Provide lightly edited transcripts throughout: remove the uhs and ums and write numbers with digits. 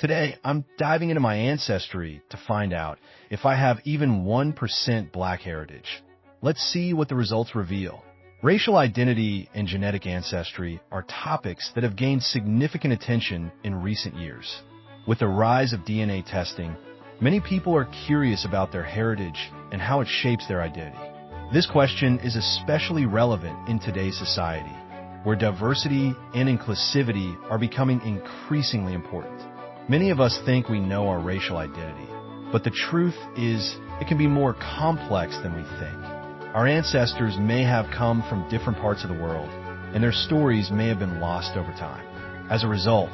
Today, I'm diving into my ancestry to find out if I have even 1% Black heritage. Let's see what the results reveal. Racial identity and genetic ancestry are topics that have gained significant attention in recent years. With the rise of DNA testing, many people are curious about their heritage and how it shapes their identity. This question is especially relevant in today's society, where diversity and inclusivity are becoming increasingly important. Many of us think we know our racial identity, but the truth is it can be more complex than we think. Our ancestors may have come from different parts of the world, and their stories may have been lost over time. As a result,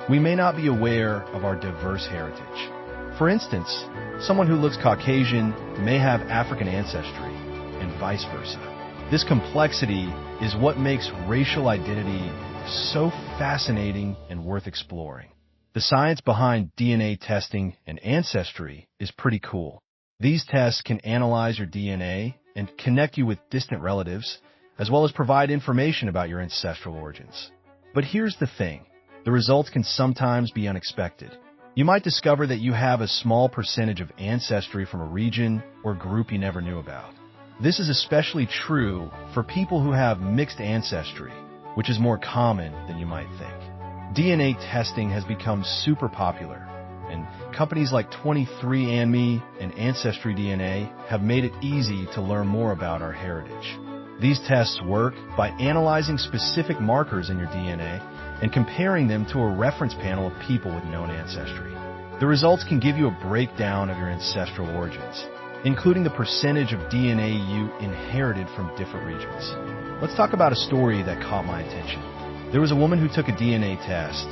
we may not be aware of our diverse heritage. For instance, someone who looks Caucasian may have African ancestry, and vice versa. This complexity is what makes racial identity so fascinating and worth exploring. The science behind DNA testing and ancestry is pretty cool. These tests can analyze your DNA and connect you with distant relatives, as well as provide information about your ancestral origins. But here's the thing. The results can sometimes be unexpected. You might discover that you have a small percentage of ancestry from a region or group you never knew about. This is especially true for people who have mixed ancestry, which is more common than you might think. DNA testing has become super popular, and companies like 23andMe and Ancestry DNA have made it easy to learn more about our heritage. These tests work by analyzing specific markers in your DNA and comparing them to a reference panel of people with known ancestry. The results can give you a breakdown of your ancestral origins, including the percentage of DNA you inherited from different regions. Let's talk about a story that caught my attention. There was a woman who took a DNA test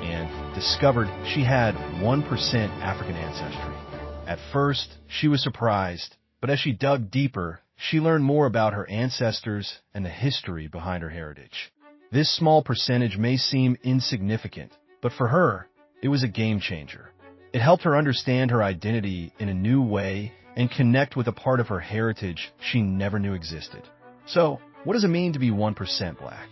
and discovered she had 1% African ancestry. At first, she was surprised, but as she dug deeper, she learned more about her ancestors and the history behind her heritage. This small percentage may seem insignificant, but for her, it was a game changer. It helped her understand her identity in a new way and connect with a part of her heritage she never knew existed. So, what does it mean to be 1% Black?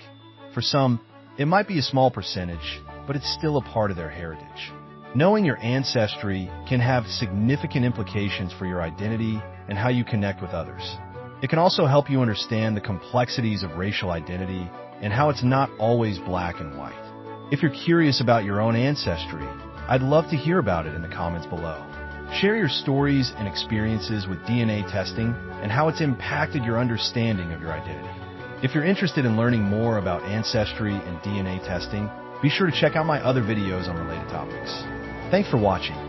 For some, it might be a small percentage, but it's still a part of their heritage. Knowing your ancestry can have significant implications for your identity and how you connect with others. It can also help you understand the complexities of racial identity and how it's not always black and white. If you're curious about your own ancestry, I'd love to hear about it in the comments below. Share your stories and experiences with DNA testing and how it's impacted your understanding of your identity. If you're interested in learning more about ancestry and DNA testing, be sure to check out my other videos on related topics. Thanks for watching.